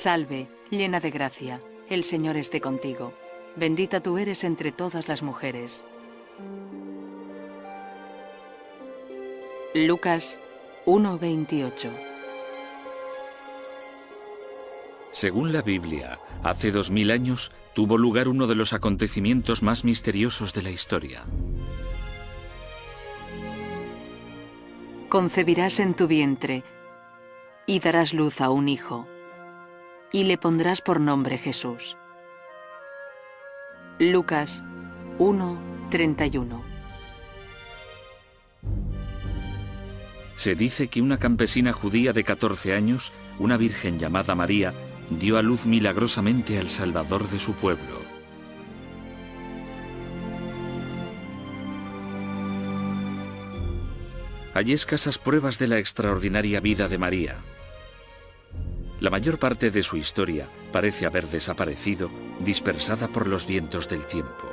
Salve, llena de gracia, el Señor esté contigo. Bendita tú eres entre todas las mujeres. Lucas 1:28. Según la Biblia, hace 2000 años tuvo lugar uno de los acontecimientos más misteriosos de la historia. Concebirás en tu vientre y darás luz a un hijo, y le pondrás por nombre Jesús. Lucas 1:31. Se dice que una campesina judía de 14 años, una virgen llamada María, dio a luz milagrosamente al Salvador de su pueblo. Hay escasas pruebas de la extraordinaria vida de María. La mayor parte de su historia parece haber desaparecido, dispersada por los vientos del tiempo.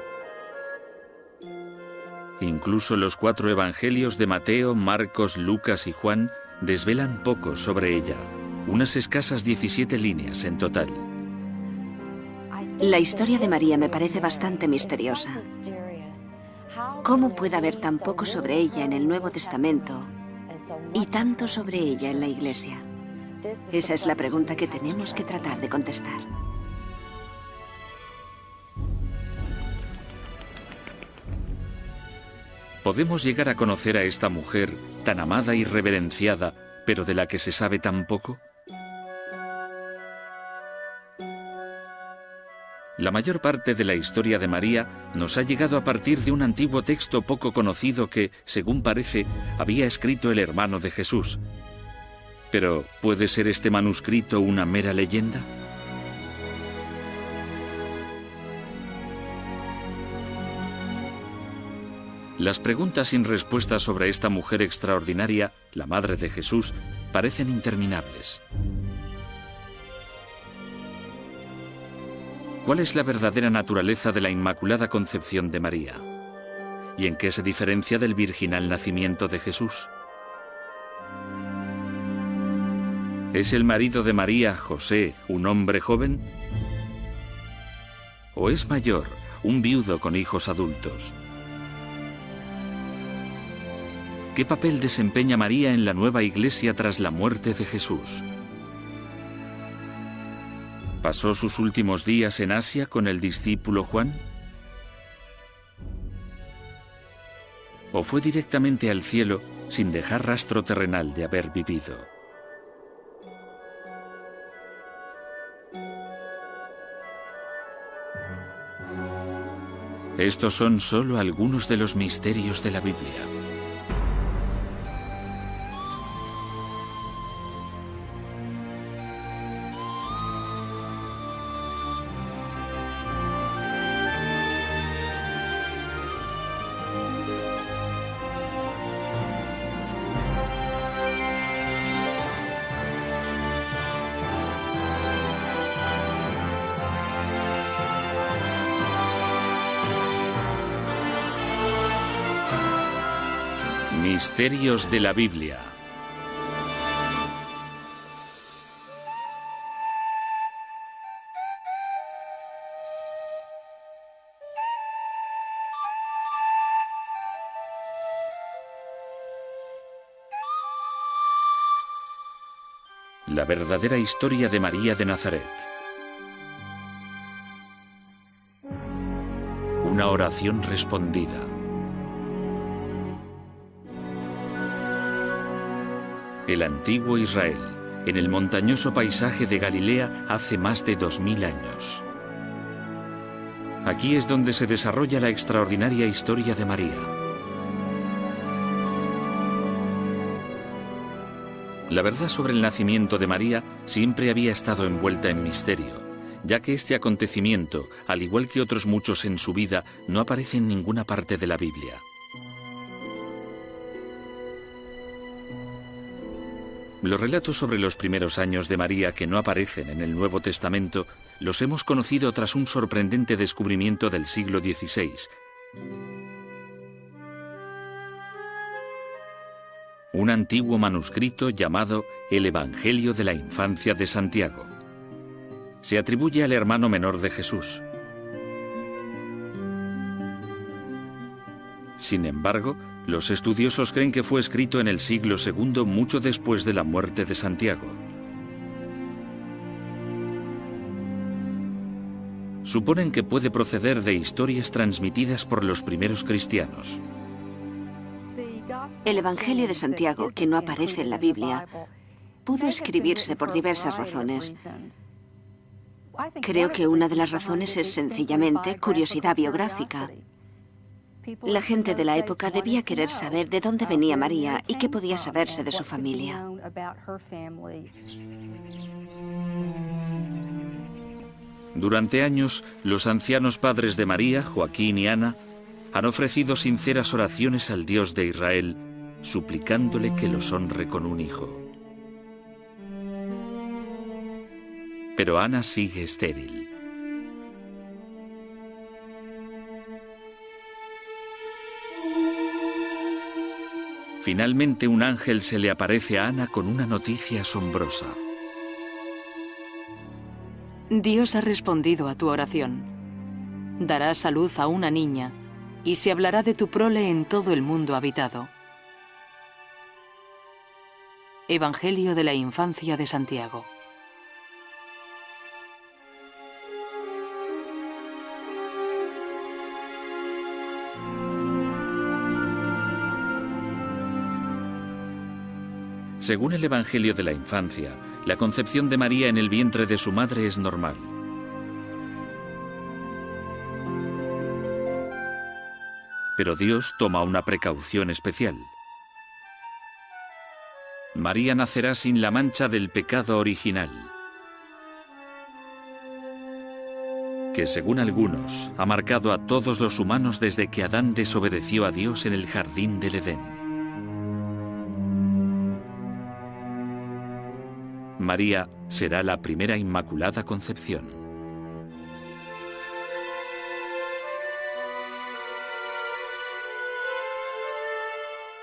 Incluso los 4 evangelios de Mateo, Marcos, Lucas y Juan desvelan poco sobre ella, unas escasas 17 líneas en total. La historia de María me parece bastante misteriosa. ¿Cómo puede haber tan poco sobre ella en el Nuevo Testamento y tanto sobre ella en la Iglesia? Esa es la pregunta que tenemos que tratar de contestar. ¿Podemos llegar a conocer a esta mujer tan amada y reverenciada, pero de la que se sabe tan poco? La mayor parte de la historia de María nos ha llegado a partir de un antiguo texto poco conocido que, según parece, había escrito el hermano de Jesús. Pero, ¿puede ser este manuscrito una mera leyenda? Las preguntas sin respuesta sobre esta mujer extraordinaria, la Madre de Jesús, parecen interminables. ¿Cuál es la verdadera naturaleza de la Inmaculada Concepción de María? ¿Y en qué se diferencia del virginal nacimiento de Jesús? ¿Es el marido de María, José, un hombre joven? ¿O es mayor, un viudo con hijos adultos? ¿Qué papel desempeña María en la nueva Iglesia tras la muerte de Jesús? ¿Pasó sus últimos días en Asia con el discípulo Juan? ¿O fue directamente al cielo sin dejar rastro terrenal de haber vivido? Estos son solo algunos de los misterios de la Biblia. Misterios de la Biblia. La verdadera historia de María de Nazaret. Una oración respondida. El antiguo Israel, en el montañoso paisaje de Galilea hace más de 2000 años. Aquí es donde se desarrolla la extraordinaria historia de María. La verdad sobre el nacimiento de María siempre había estado envuelta en misterio, ya que este acontecimiento, al igual que otros muchos en su vida, no aparece en ninguna parte de la Biblia. Los relatos sobre los primeros años de María que no aparecen en el Nuevo Testamento los hemos conocido tras un sorprendente descubrimiento del siglo XVI. Un antiguo manuscrito llamado El Evangelio de la Infancia de Santiago. se atribuye al hermano menor de Jesús. Sin embargo, los estudiosos creen que fue escrito en el siglo II, mucho después de la muerte de Santiago. Suponen que puede proceder de historias transmitidas por los primeros cristianos. El Evangelio de Santiago, que no aparece en la Biblia, pudo escribirse por diversas razones. Creo que una de las razones es sencillamente curiosidad biográfica. La gente de la época debía querer saber de dónde venía María y qué podía saberse de su familia. Durante años, los ancianos padres de María, Joaquín y Ana, han ofrecido sinceras oraciones al Dios de Israel, suplicándole que los honre con un hijo. Pero Ana sigue estéril. Finalmente, un ángel se le aparece a Ana con una noticia asombrosa. Dios ha respondido a tu oración. Darás a luz a una niña y se hablará de tu prole en todo el mundo habitado. Evangelio de la infancia de Santiago. Según el Evangelio de la infancia, la concepción de María en el vientre de su madre es normal. Pero Dios toma una precaución especial. María nacerá sin la mancha del pecado original, que según algunos ha marcado a todos los humanos desde que Adán desobedeció a Dios en el jardín del Edén. María será la primera Inmaculada Concepción.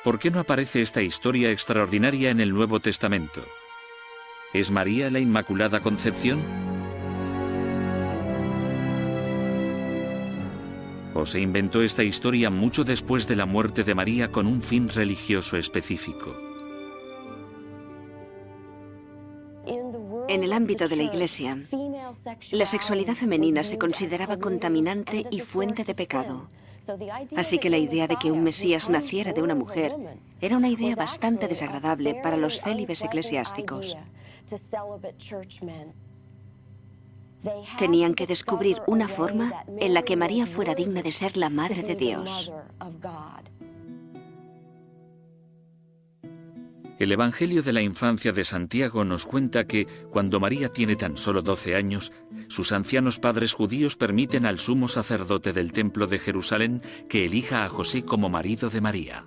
¿Por qué no aparece esta historia extraordinaria en el Nuevo Testamento? ¿Es María la Inmaculada Concepción? ¿O se inventó esta historia mucho después de la muerte de María con un fin religioso específico? En el ámbito de la Iglesia, la sexualidad femenina se consideraba contaminante y fuente de pecado. Así que la idea de que un Mesías naciera de una mujer era una idea bastante desagradable para los célibes eclesiásticos. Tenían que descubrir una forma en la que María fuera digna de ser la Madre de Dios. El Evangelio de la infancia de Santiago nos cuenta que, cuando María tiene tan solo 12 años, sus ancianos padres judíos permiten al sumo sacerdote del Templo de Jerusalén que elija a José como marido de María.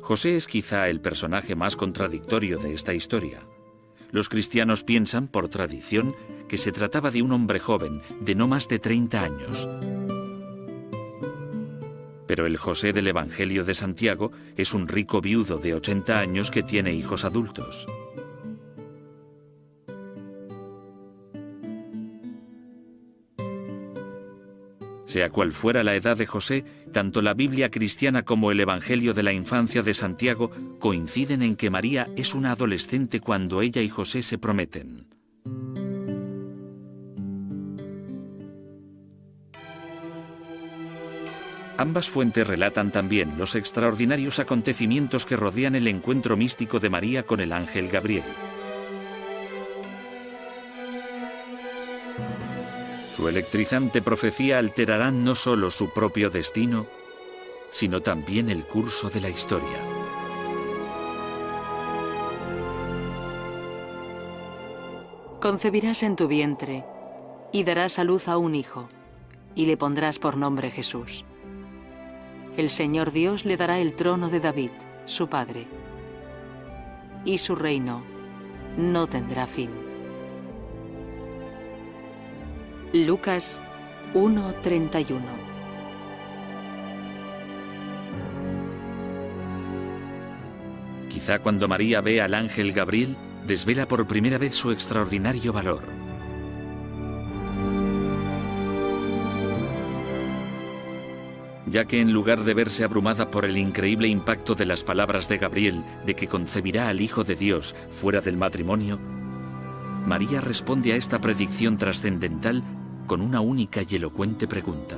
José es quizá el personaje más contradictorio de esta historia. Los cristianos piensan, por tradición, que se trataba de un hombre joven, de no más de 30 años. Pero el José del Evangelio de Santiago es un rico viudo de 80 años que tiene hijos adultos. Sea cual fuera la edad de José, tanto la Biblia cristiana como el Evangelio de la infancia de Santiago coinciden en que María es una adolescente cuando ella y José se prometen. Ambas fuentes relatan también los extraordinarios acontecimientos que rodean el encuentro místico de María con el ángel Gabriel. Su electrizante profecía alterará no solo su propio destino, sino también el curso de la historia. Concebirás en tu vientre y darás a luz a un hijo, y le pondrás por nombre Jesús. El Señor Dios le dará el trono de David, su padre, y su reino no tendrá fin. Lucas 1:31. Quizá cuando María ve al ángel Gabriel, desvela por primera vez su extraordinario valor. Ya que en lugar de verse abrumada por el increíble impacto de las palabras de Gabriel de que concebirá al Hijo de Dios fuera del matrimonio, María responde a esta predicción trascendental con una única y elocuente pregunta.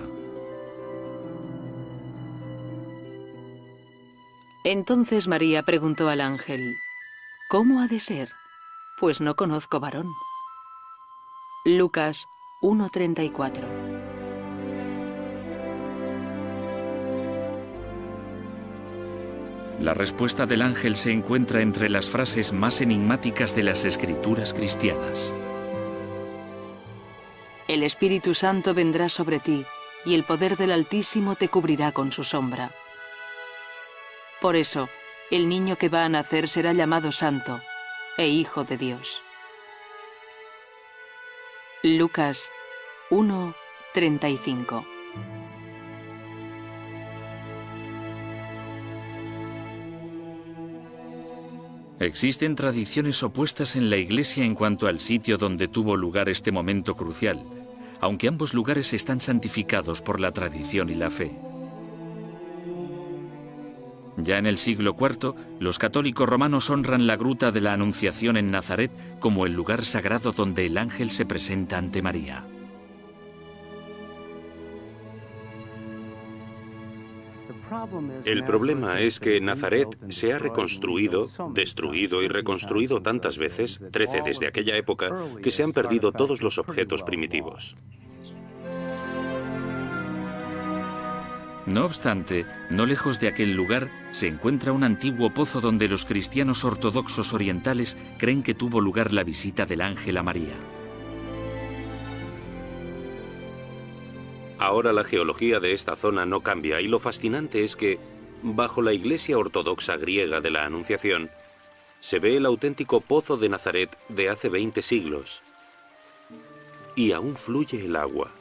Entonces María preguntó al ángel: ¿Cómo ha de ser? Pues no conozco varón. Lucas 1:34. La respuesta del ángel se encuentra entre las frases más enigmáticas de las escrituras cristianas. El Espíritu Santo vendrá sobre ti, y el poder del Altísimo te cubrirá con su sombra. Por eso, el niño que va a nacer será llamado Santo e Hijo de Dios. Lucas 1:35. Existen tradiciones opuestas en la Iglesia en cuanto al sitio donde tuvo lugar este momento crucial, aunque ambos lugares están santificados por la tradición y la fe. Ya en el siglo IV, los católicos romanos honran la gruta de la Anunciación en Nazaret como el lugar sagrado donde el ángel se presenta ante María. El problema es que Nazaret se ha reconstruido, destruido y reconstruido tantas veces, 13 desde aquella época, que se han perdido todos los objetos primitivos. No obstante, no lejos de aquel lugar se encuentra un antiguo pozo donde los cristianos ortodoxos orientales creen que tuvo lugar la visita del ángel a María. Ahora la geología de esta zona no cambia y lo fascinante es que, bajo la iglesia ortodoxa griega de la Anunciación, se ve el auténtico pozo de Nazaret de hace 20 siglos. Y aún fluye el agua.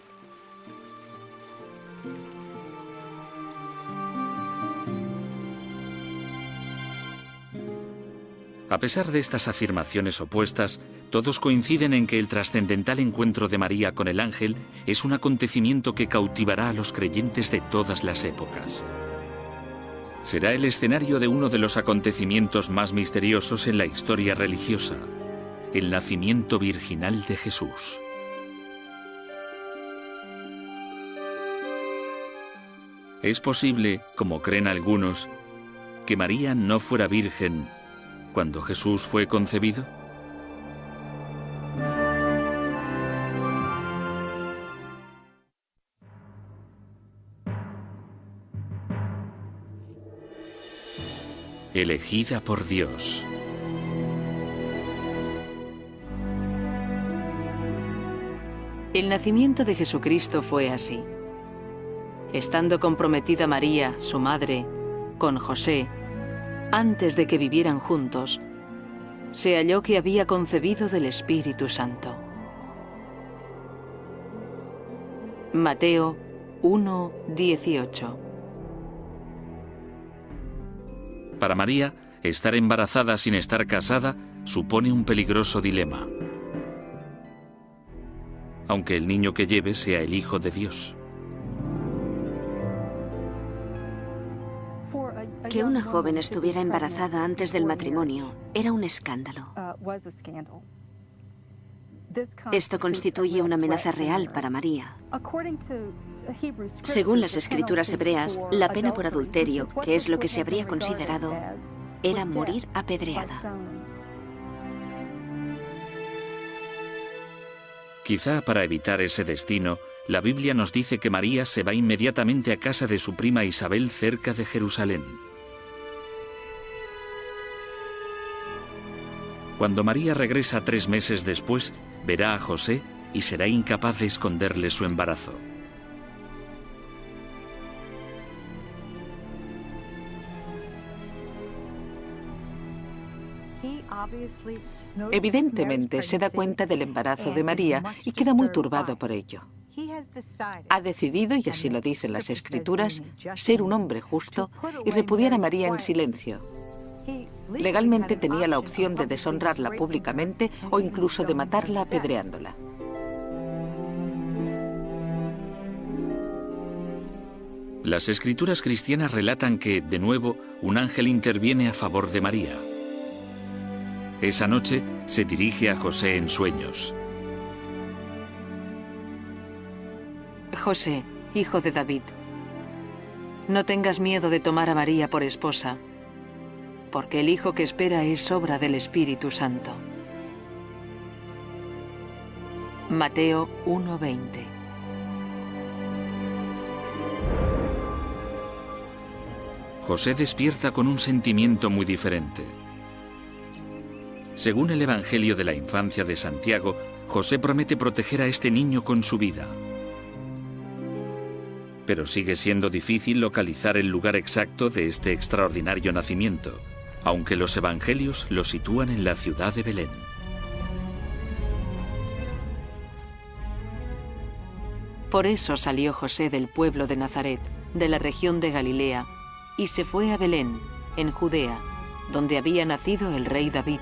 A pesar de estas afirmaciones opuestas, todos coinciden en que el trascendental encuentro de María con el ángel es un acontecimiento que cautivará a los creyentes de todas las épocas. Será el escenario de uno de los acontecimientos más misteriosos en la historia religiosa, el nacimiento virginal de Jesús. Es posible, como creen algunos, que María no fuera virgen cuando Jesús fue concebido. Elegida por Dios. El nacimiento de Jesucristo fue así. Estando comprometida María, su madre, con José, antes de que vivieran juntos, se halló que había concebido del Espíritu Santo. Mateo 1:18. Para María, estar embarazada sin estar casada supone un peligroso dilema, aunque el niño que lleve sea el Hijo de Dios. Que una joven estuviera embarazada antes del matrimonio era un escándalo. Esto constituye una amenaza real para María. Según las escrituras hebreas, la pena por adulterio, que es lo que se habría considerado, era morir apedreada. Quizá para evitar ese destino, la Biblia nos dice que María se va inmediatamente a casa de su prima Isabel cerca de Jerusalén. Cuando María regresa 3 meses después, verá a José y será incapaz de esconderle su embarazo. Evidentemente se da cuenta del embarazo de María y queda muy turbado por ello. Ha decidido, y así lo dicen las Escrituras, ser un hombre justo y repudiar a María en silencio. Le Legalmente tenía la opción de deshonrarla públicamente o incluso de matarla apedreándola. Las escrituras cristianas relatan que, de nuevo, un ángel interviene a favor de María. Esa noche se dirige a José en sueños. José, hijo de David, no tengas miedo de tomar a María por esposa, porque el hijo que espera es obra del Espíritu Santo. Mateo 1:20. José despierta con un sentimiento muy diferente. Según el Evangelio de la Infancia de Santiago, José promete proteger a este niño con su vida. Pero sigue siendo difícil localizar el lugar exacto de este extraordinario nacimiento, aunque los evangelios lo sitúan en la ciudad de Belén. Por eso salió José del pueblo de Nazaret, de la región de Galilea, y se fue a Belén, en Judea, donde había nacido el rey David,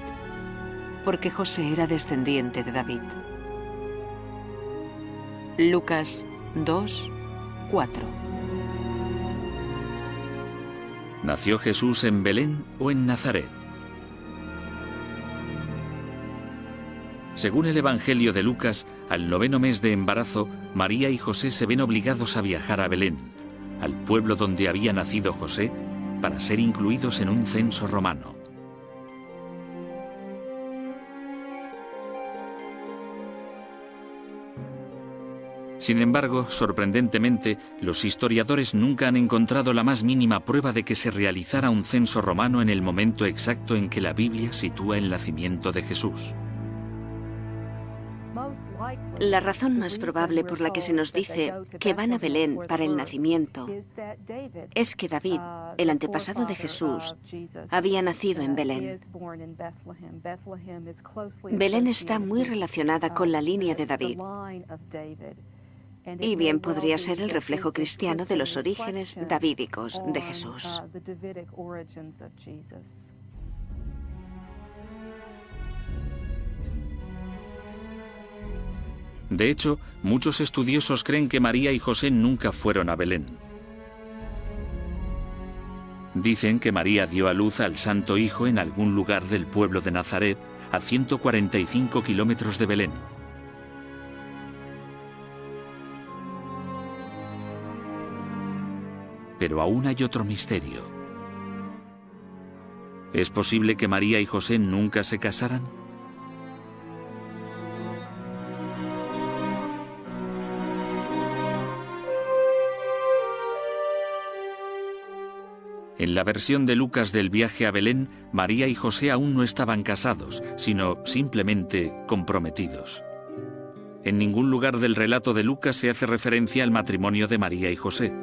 porque José era descendiente de David. Lucas 2:4. ¿Nació Jesús en Belén o en Nazaret? Según el Evangelio de Lucas, al 9º mes de embarazo, María y José se ven obligados a viajar a Belén, al pueblo donde había nacido José, para ser incluidos en un censo romano. Sin embargo, sorprendentemente, los historiadores nunca han encontrado la más mínima prueba de que se realizara un censo romano en el momento exacto en que la Biblia sitúa el nacimiento de Jesús. La razón más probable por la que se nos dice que van a Belén para el nacimiento es que David, el antepasado de Jesús, había nacido en Belén. Belén está muy relacionada con la línea de David. Y bien podría ser el reflejo cristiano de los orígenes davídicos de Jesús. De hecho, muchos estudiosos creen que María y José nunca fueron a Belén. Dicen que María dio a luz al Santo Hijo en algún lugar del pueblo de Nazaret, a 145 kilómetros de Belén. Pero aún hay otro misterio. ¿Es posible que María y José nunca se casaran? En la versión de Lucas del viaje a Belén, María y José aún no estaban casados, sino simplemente comprometidos. En ningún lugar del relato de Lucas se hace referencia al matrimonio de María y José.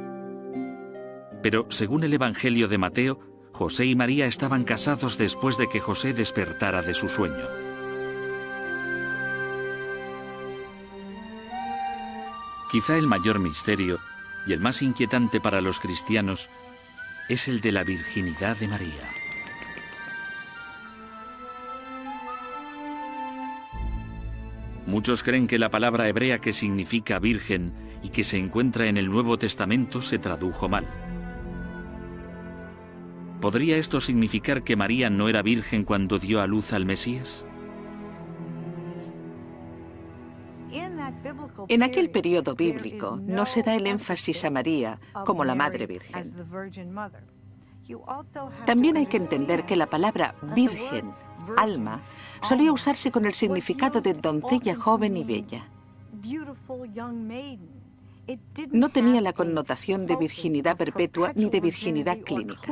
Pero, según el Evangelio de Mateo, José y María estaban casados después de que José despertara de su sueño. Quizá el mayor misterio, y el más inquietante para los cristianos, es el de la virginidad de María. Muchos creen que la palabra hebrea que significa virgen y que se encuentra en el Nuevo Testamento se tradujo mal. ¿Podría esto significar que María no era virgen cuando dio a luz al Mesías? En aquel periodo bíblico no se da el énfasis a María como la Madre Virgen. También hay que entender que la palabra virgen, alma, solía usarse con el significado de doncella joven y bella. No tenía la connotación de virginidad perpetua ni de virginidad clínica.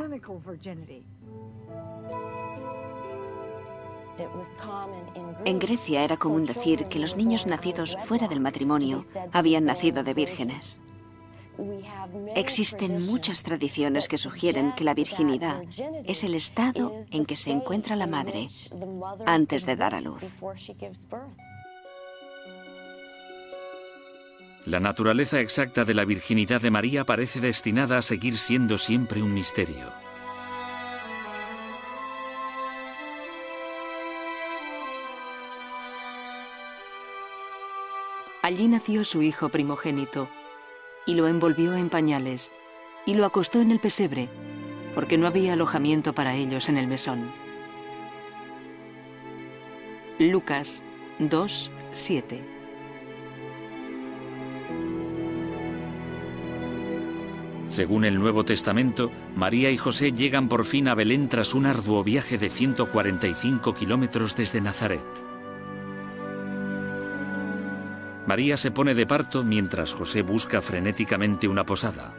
En Grecia era común decir que los niños nacidos fuera del matrimonio habían nacido de vírgenes. Existen muchas tradiciones que sugieren que la virginidad es el estado en que se encuentra la madre antes de dar a luz. La naturaleza exacta de la virginidad de María parece destinada a seguir siendo siempre un misterio. Allí nació su hijo primogénito, y lo envolvió en pañales, y lo acostó en el pesebre, porque no había alojamiento para ellos en el mesón. Lucas 2:7. Según el Nuevo Testamento, María y José llegan por fin a Belén tras un arduo viaje de 145 kilómetros desde Nazaret. María se pone de parto mientras José busca frenéticamente una posada.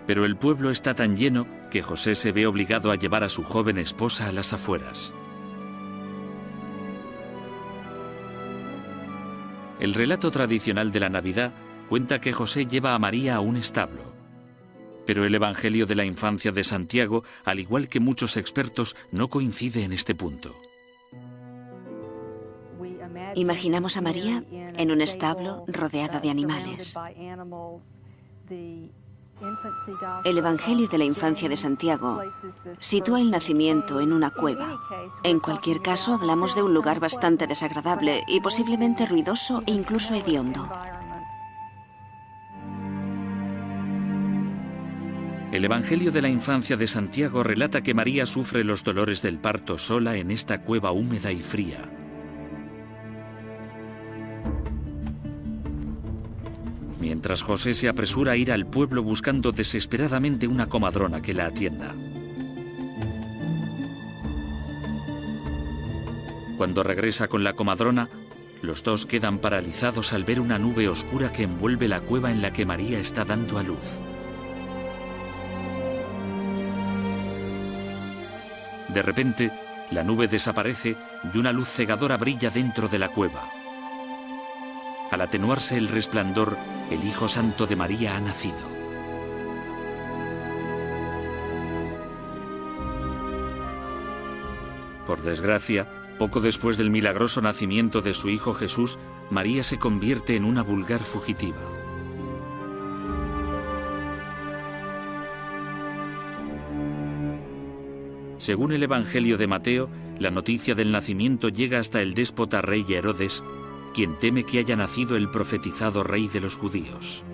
Pero el pueblo está tan lleno que José se ve obligado a llevar a su joven esposa a las afueras. El relato tradicional de la Navidad cuenta que José lleva a María a un establo. Pero el Evangelio de la Infancia de Santiago, al igual que muchos expertos, no coincide en este punto. Imaginamos a María en un establo rodeada de animales. El Evangelio de la Infancia de Santiago sitúa el nacimiento en una cueva. En cualquier caso, hablamos de un lugar bastante desagradable y posiblemente ruidoso e incluso hediondo. El Evangelio de la Infancia de Santiago relata que María sufre los dolores del parto sola en esta cueva húmeda y fría. Mientras José se apresura a ir al pueblo buscando desesperadamente una comadrona que la atienda. Cuando regresa con la comadrona, los dos quedan paralizados al ver una nube oscura que envuelve la cueva en la que María está dando a luz. De repente, la nube desaparece y una luz cegadora brilla dentro de la cueva. Al atenuarse el resplandor, el Hijo Santo de María ha nacido. Por desgracia, poco después del milagroso nacimiento de su Hijo Jesús, María se convierte en una vulgar fugitiva. Según el Evangelio de Mateo, la noticia del nacimiento llega hasta el déspota rey Herodes, quien teme que haya nacido el profetizado rey de los judíos.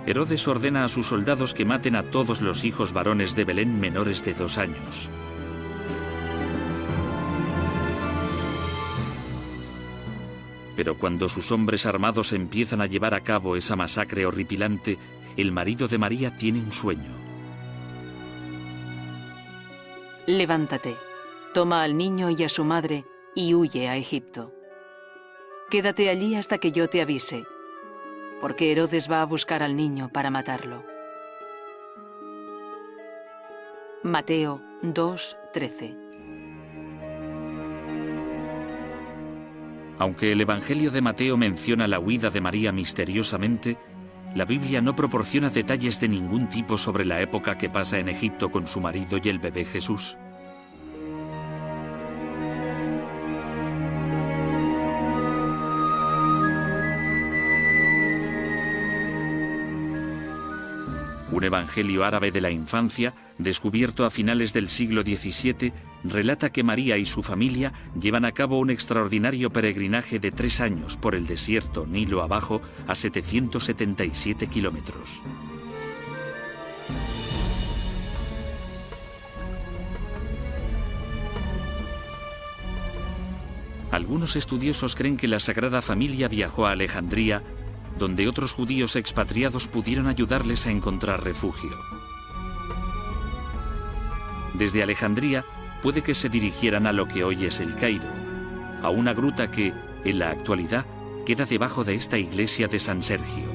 Herodes ordena a sus soldados que maten a todos los hijos varones de Belén menores de 2 años. Pero cuando sus hombres armados empiezan a llevar a cabo esa masacre horripilante, el marido de María tiene un sueño. Levántate, toma al niño y a su madre y huye a Egipto. Quédate allí hasta que yo te avise, porque Herodes va a buscar al niño para matarlo. Mateo 2:13. Aunque el Evangelio de Mateo menciona la huida de María misteriosamente, la Biblia no proporciona detalles de ningún tipo sobre la época que pasa en Egipto con su marido y el bebé Jesús. Un evangelio árabe de la infancia, descubierto a finales del siglo XVII, relata que María y su familia llevan a cabo un extraordinario peregrinaje de 3 años por el desierto Nilo abajo a 777 kilómetros. Algunos estudiosos creen que la Sagrada Familia viajó a Alejandría, donde otros judíos expatriados pudieron ayudarles a encontrar refugio. Desde Alejandría puede que se dirigieran a lo que hoy es el Cairo, a una gruta que, en la actualidad, queda debajo de esta iglesia de San Sergio.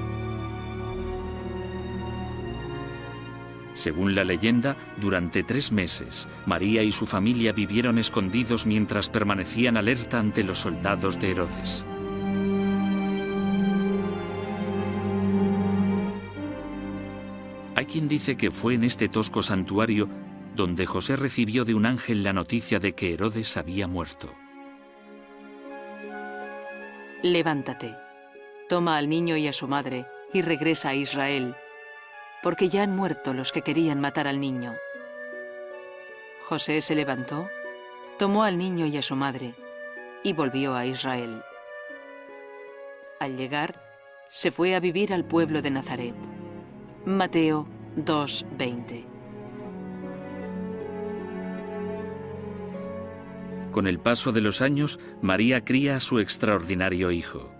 Según la leyenda, durante 3 meses, María y su familia vivieron escondidos mientras permanecían alerta ante los soldados de Herodes. Hay quien dice que fue en este tosco santuario donde José recibió de un ángel la noticia de que Herodes había muerto. Levántate, toma al niño y a su madre y regresa a Israel, porque ya han muerto los que querían matar al niño. José se levantó, tomó al niño y a su madre, y volvió a Israel. Al llegar, se fue a vivir al pueblo de Nazaret. Mateo 2:20. Con el paso de los años, María cría a su extraordinario hijo.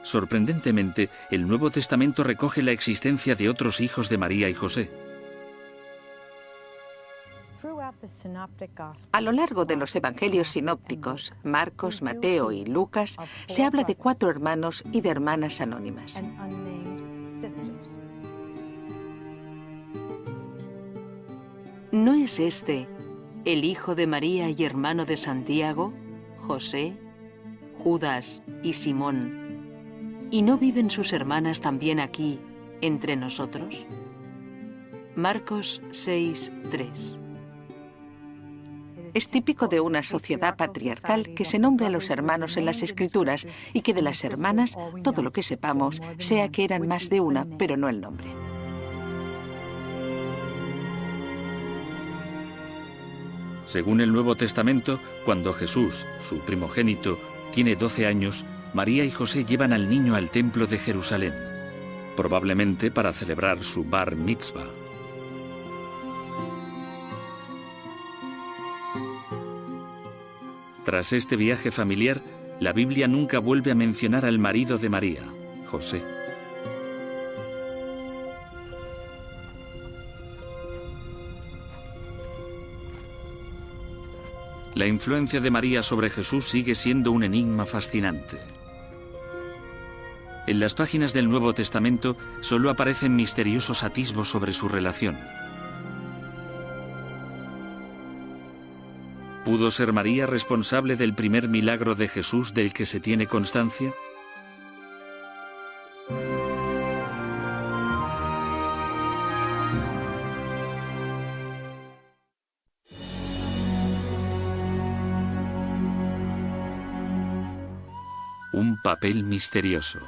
Sorprendentemente, el Nuevo Testamento recoge la existencia de otros hijos de María y José. A lo largo de los evangelios sinópticos, Marcos, Mateo y Lucas, se habla de 4 hermanos y de hermanas anónimas. ¿No es este el hijo de María y hermano de Santiago, José, Judas y Simón? ¿Y no viven sus hermanas también aquí, entre nosotros? Marcos 6:3. Es típico de una sociedad patriarcal que se nombre a los hermanos en las Escrituras y que de las hermanas, todo lo que sepamos, sea que eran más de una, pero no el nombre. Según el Nuevo Testamento, cuando Jesús, su primogénito, tiene 12 años, María y José llevan al niño al templo de Jerusalén, probablemente para celebrar su bar mitzvah. Tras este viaje familiar, la Biblia nunca vuelve a mencionar al marido de María, José. La influencia de María sobre Jesús sigue siendo un enigma fascinante. En las páginas del Nuevo Testamento solo aparecen misteriosos atisbos sobre su relación. ¿Pudo ser María responsable del primer milagro de Jesús del que se tiene constancia? Un papel misterioso.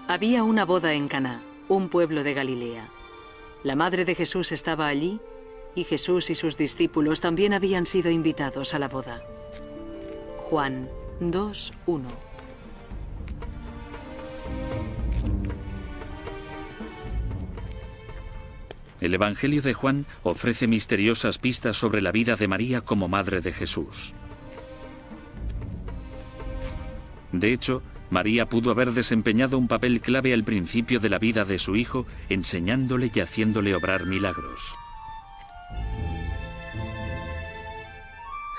Había una boda en Caná, un pueblo de Galilea. La madre de Jesús estaba allí y Jesús y sus discípulos también habían sido invitados a la boda. Juan 2:1. El Evangelio de Juan ofrece misteriosas pistas sobre la vida de María como madre de Jesús. De hecho, María pudo haber desempeñado un papel clave al principio de la vida de su hijo, enseñándole y haciéndole obrar milagros.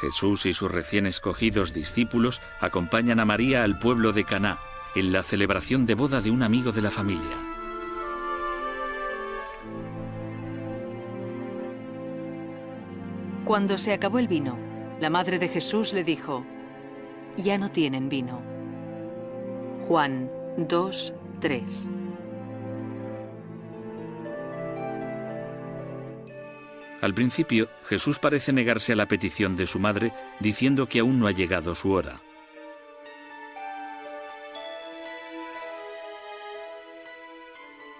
Jesús y sus recién escogidos discípulos acompañan a María al pueblo de Caná, en la celebración de boda de un amigo de la familia. Cuando se acabó el vino, la madre de Jesús le dijo: «Ya no tienen vino». Juan 2:3. Al principio, Jesús parece negarse a la petición de su madre, diciendo que aún no ha llegado su hora.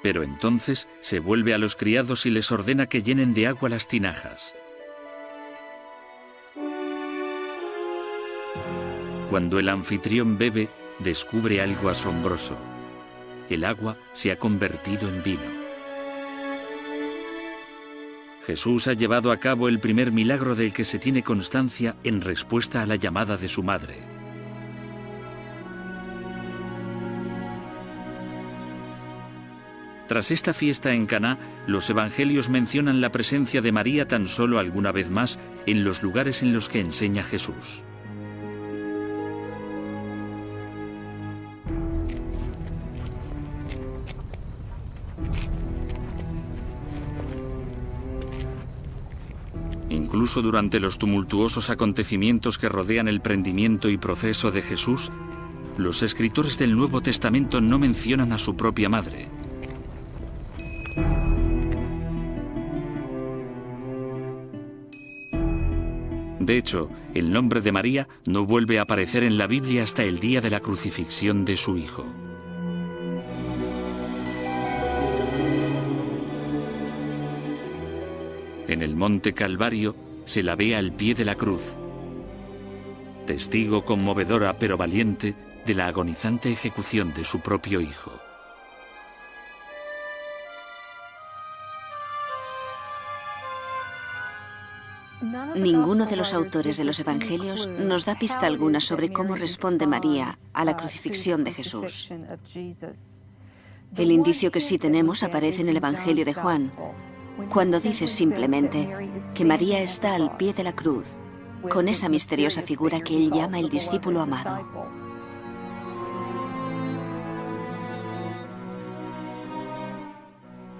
Pero entonces se vuelve a los criados y les ordena que llenen de agua las tinajas. Cuando el anfitrión bebe, descubre algo asombroso. El agua se ha convertido en vino. Jesús ha llevado a cabo el primer milagro del que se tiene constancia en respuesta a la llamada de su madre. Tras esta fiesta en Caná, los evangelios mencionan la presencia de María tan solo alguna vez más en los lugares en los que enseña Jesús. Incluso durante los tumultuosos acontecimientos que rodean el prendimiento y proceso de Jesús, los escritores del Nuevo Testamento no mencionan a su propia madre. De hecho, el nombre de María no vuelve a aparecer en la Biblia hasta el día de la crucifixión de su hijo. En el monte Calvario se la ve al pie de la cruz, testigo conmovedora pero valiente de la agonizante ejecución de su propio hijo. Ninguno de los autores de los Evangelios nos da pista alguna sobre cómo responde María a la crucifixión de Jesús. El indicio que sí tenemos aparece en el Evangelio de Juan, cuando dice simplemente que María está al pie de la cruz, con esa misteriosa figura que él llama el discípulo amado.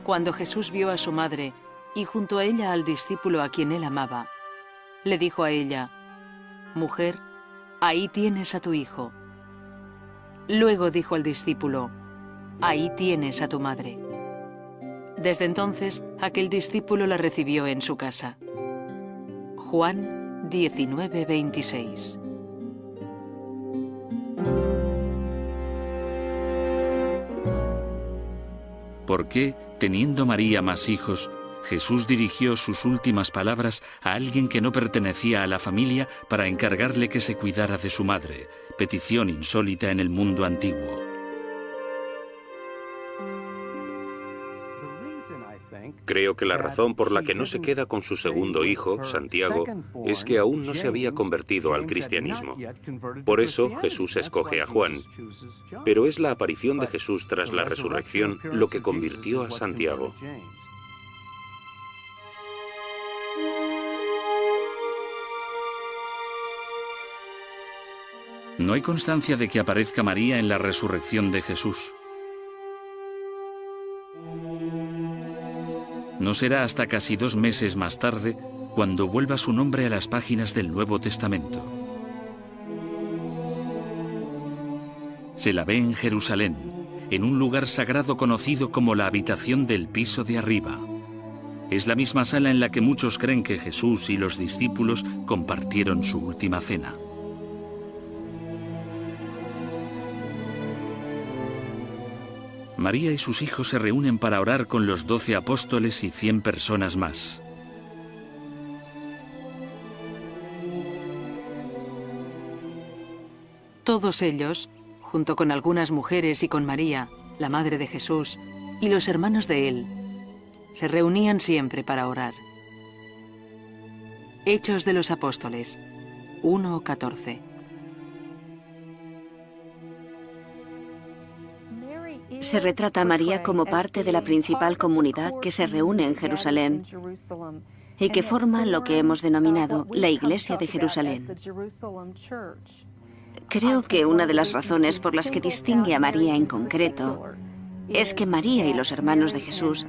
Cuando Jesús vio a su madre y junto a ella al discípulo a quien él amaba, le dijo a ella: «Mujer, ahí tienes a tu hijo». Luego dijo al discípulo: «Ahí tienes a tu madre». Desde entonces, aquel discípulo la recibió en su casa. Juan 19:26. ¿Por qué, teniendo María más hijos, Jesús dirigió sus últimas palabras a alguien que no pertenecía a la familia para encargarle que se cuidara de su madre? Petición insólita en el mundo antiguo. Creo que la razón por la que no se queda con su segundo hijo, Santiago, es que aún no se había convertido al cristianismo. Por eso Jesús escoge a Juan. Pero es la aparición de Jesús tras la resurrección lo que convirtió a Santiago. No hay constancia de que aparezca María en la resurrección de Jesús. No será hasta casi 2 meses más tarde cuando vuelva su nombre a las páginas del Nuevo Testamento. Se la ve en Jerusalén, en un lugar sagrado conocido como la habitación del piso de arriba. Es la misma sala en la que muchos creen que Jesús y los discípulos compartieron su última cena. María y sus hijos se reúnen para orar con los 12 apóstoles y 100 personas más. Todos ellos, junto con algunas mujeres y con María, la madre de Jesús, y los hermanos de él, se reunían siempre para orar. Hechos de los Apóstoles 1:14. Se retrata a María como parte de la principal comunidad que se reúne en Jerusalén y que forma lo que hemos denominado la Iglesia de Jerusalén. Creo que una de las razones por las que distingue a María en concreto es que María y los hermanos de Jesús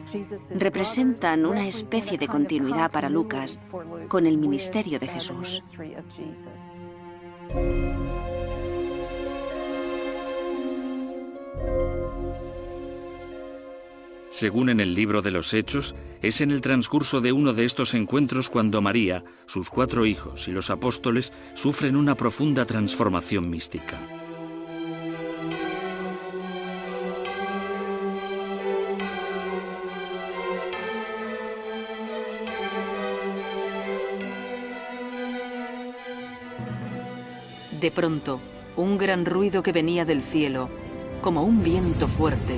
representan una especie de continuidad para Lucas con el ministerio de Jesús. Según en el libro de los Hechos, es en el transcurso de uno de estos encuentros cuando María, sus 4 hijos y los apóstoles sufren una profunda transformación mística. De pronto, un gran ruido que venía del cielo, como un viento fuerte,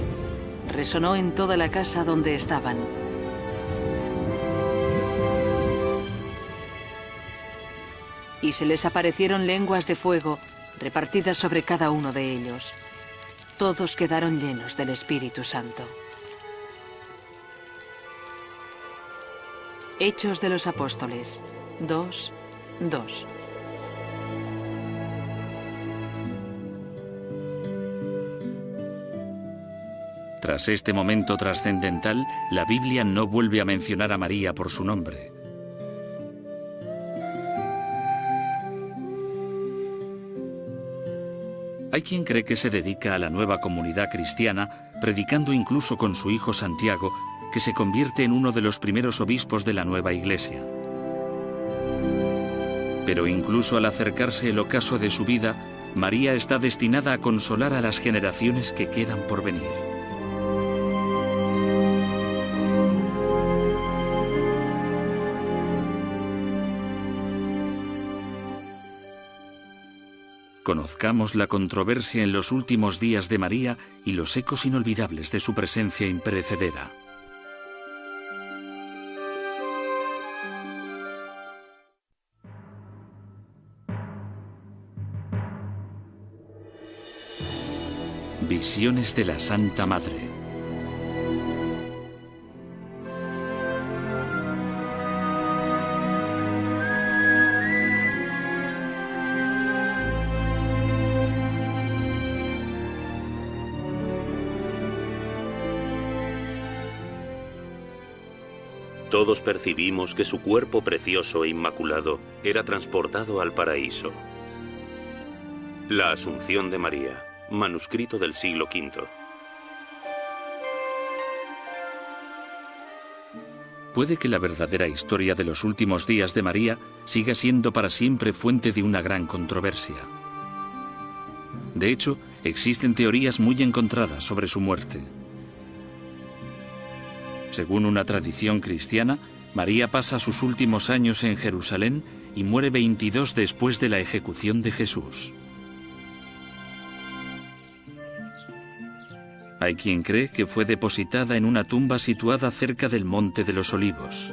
resonó en toda la casa donde estaban. Y se les aparecieron lenguas de fuego repartidas sobre cada uno de ellos. Todos quedaron llenos del Espíritu Santo. Hechos de los Apóstoles 2:2. Tras este momento trascendental, la Biblia no vuelve a mencionar a María por su nombre. Hay quien cree que se dedica a la nueva comunidad cristiana, predicando incluso con su hijo Santiago, que se convierte en uno de los primeros obispos de la nueva Iglesia. Pero incluso al acercarse el ocaso de su vida, María está destinada a consolar a las generaciones que quedan por venir. Conozcamos la controversia en los últimos días de María y los ecos inolvidables de su presencia imperecedera. Visiones de la Santa Madre. Todos percibimos que su cuerpo precioso e inmaculado era transportado al paraíso. La Asunción de María, manuscrito del siglo V. Puede que la verdadera historia de los últimos días de María siga siendo para siempre fuente de una gran controversia. De hecho, existen teorías muy encontradas sobre su muerte. Según una tradición cristiana, María pasa sus últimos años en Jerusalén y muere 22 después de la ejecución de Jesús. Hay quien cree que fue depositada en una tumba situada cerca del Monte de los Olivos.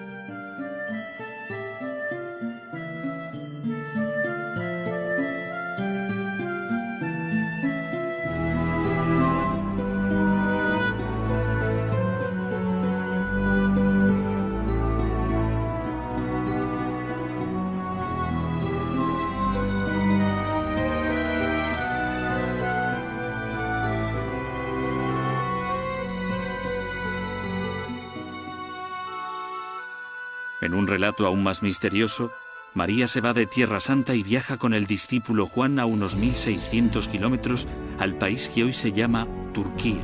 En un relato aún más misterioso, María se va de Tierra Santa y viaja con el discípulo Juan a unos 1600 kilómetros al país que hoy se llama Turquía.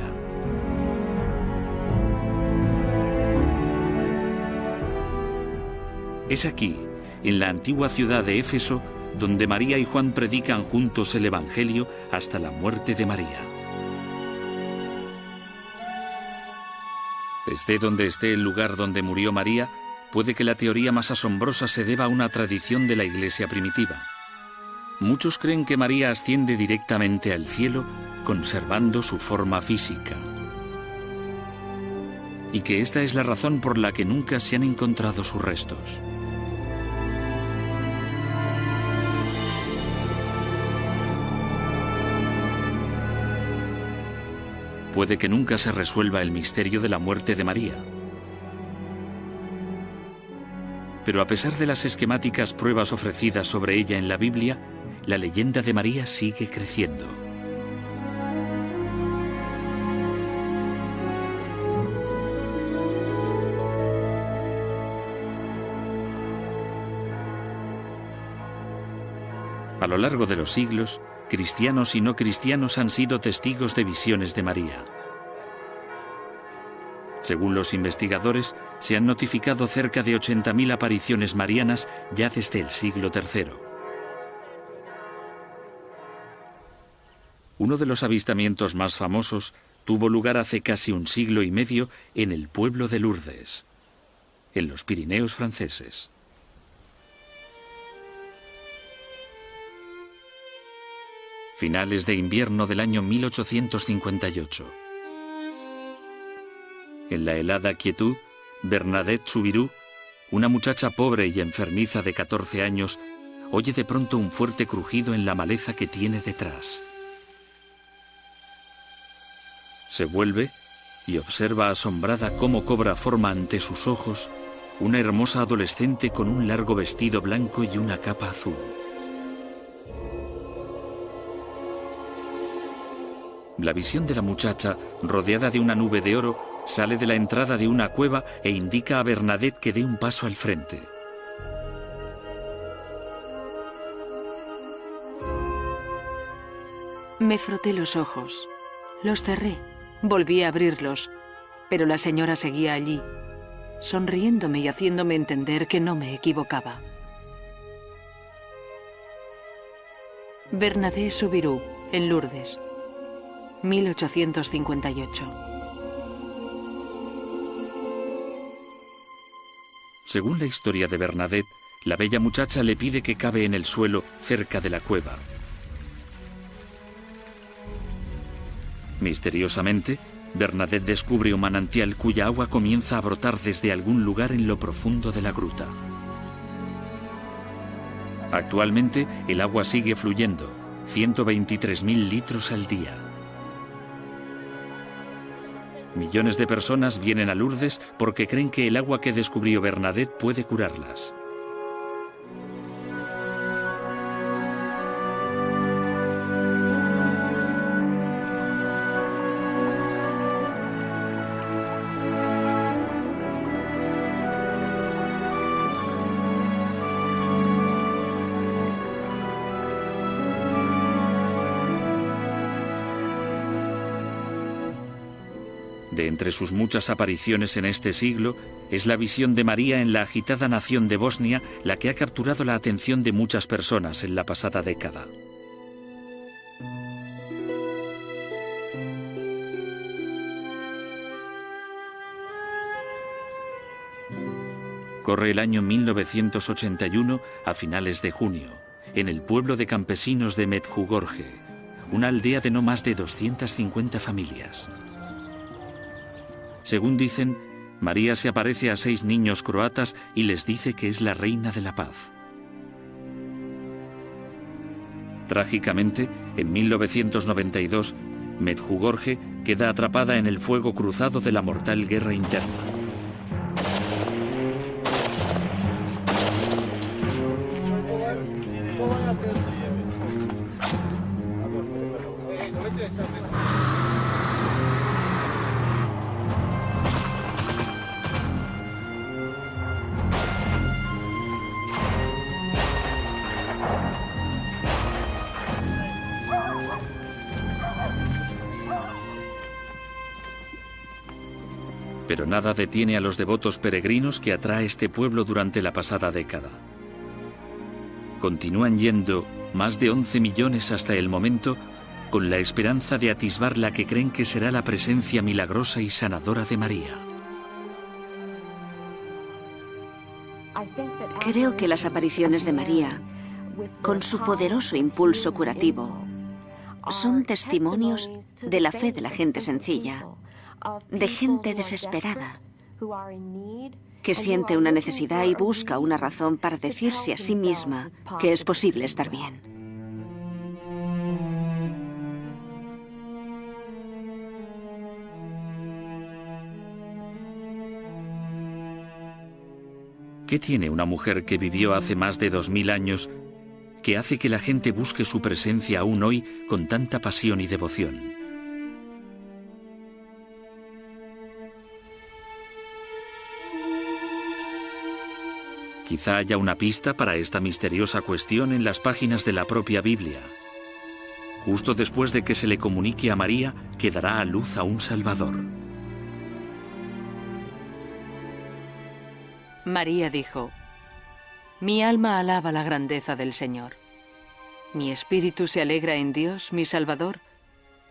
Es aquí, en la antigua ciudad de Éfeso, donde María y Juan predican juntos el Evangelio hasta la muerte de María. Esté donde esté el lugar donde murió María, puede que la teoría más asombrosa se deba a una tradición de la Iglesia primitiva. Muchos creen que María asciende directamente al cielo, conservando su forma física. Y que esta es la razón por la que nunca se han encontrado sus restos. Puede que nunca se resuelva el misterio de la muerte de María. Pero a pesar de las esquemáticas pruebas ofrecidas sobre ella en la Biblia, la leyenda de María sigue creciendo. A lo largo de los siglos, cristianos y no cristianos han sido testigos de visiones de María. Según los investigadores, se han notificado cerca de 80.000 apariciones marianas ya desde el siglo III. Uno de los avistamientos más famosos tuvo lugar hace casi un siglo y medio en el pueblo de Lourdes, en los Pirineos franceses. Finales de invierno del año 1858. En la helada quietud, Bernadette Soubirous, una muchacha pobre y enfermiza de 14 años, oye de pronto un fuerte crujido en la maleza que tiene detrás. Se vuelve y observa asombrada cómo cobra forma ante sus ojos una hermosa adolescente con un largo vestido blanco y una capa azul. La visión de la muchacha, rodeada de una nube de oro, sale de la entrada de una cueva e indica a Bernadette que dé un paso al frente. Me froté los ojos, los cerré, volví a abrirlos, pero la señora seguía allí, sonriéndome y haciéndome entender que no me equivocaba. Bernadette Soubirous, en Lourdes, 1858. Según la historia de Bernadette, la bella muchacha le pide que cabe en el suelo cerca de la cueva. Misteriosamente, Bernadette descubre un manantial cuya agua comienza a brotar desde algún lugar en lo profundo de la gruta. Actualmente, el agua sigue fluyendo, 123.000 litros al día. Millones de personas vienen a Lourdes porque creen que el agua que descubrió Bernadette puede curarlas. De entre sus muchas apariciones en este siglo, es la visión de María en la agitada nación de Bosnia la que ha capturado la atención de muchas personas en la pasada década. Corre el año 1981 a finales de junio, en el pueblo de campesinos de Medjugorje, una aldea de no más de 250 familias. Según dicen, María se aparece a 6 niños croatas y les dice que es la reina de la paz. Trágicamente, en 1992, Medjugorje queda atrapada en el fuego cruzado de la mortal guerra interna. Pero nada detiene a los devotos peregrinos que atrae este pueblo durante la pasada década. Continúan yendo más de 11 millones hasta el momento, con la esperanza de atisbar la que creen que será la presencia milagrosa y sanadora de María. Creo que las apariciones de María, con su poderoso impulso curativo, son testimonios de la fe de la gente sencilla, de gente desesperada, que siente una necesidad y busca una razón para decirse a sí misma que es posible estar bien. ¿Qué tiene una mujer que vivió hace más de 2000 años que hace que la gente busque su presencia aún hoy con tanta pasión y devoción? Quizá haya una pista para esta misteriosa cuestión en las páginas de la propia Biblia. Justo después de que se le comunique a María que dará a luz a un Salvador. María dijo: Mi alma alaba la grandeza del Señor. Mi espíritu se alegra en Dios, mi Salvador,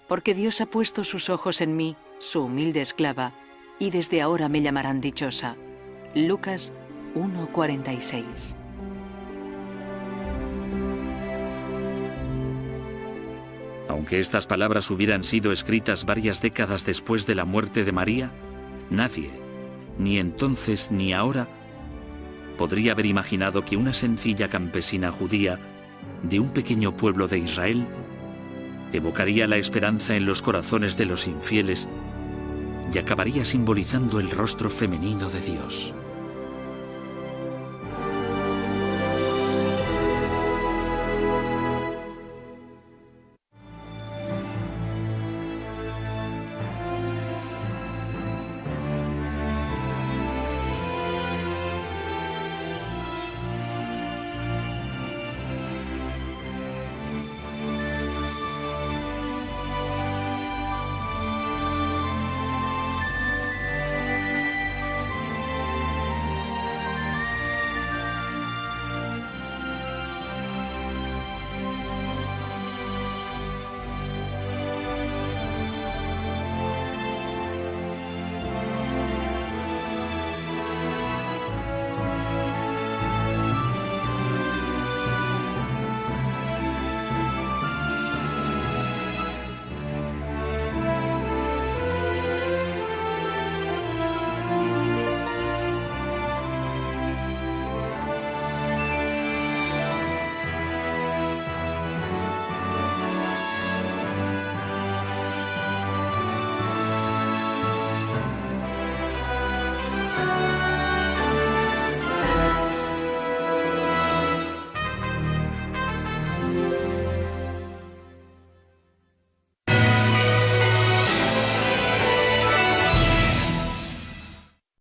porque Dios ha puesto sus ojos en mí, su humilde esclava, y desde ahora me llamarán dichosa. Lucas 1:46. Aunque estas palabras hubieran sido escritas varias décadas después de la muerte de María, nadie, ni entonces ni ahora, podría haber imaginado que una sencilla campesina judía de un pequeño pueblo de Israel evocaría la esperanza en los corazones de los infieles y acabaría simbolizando el rostro femenino de Dios.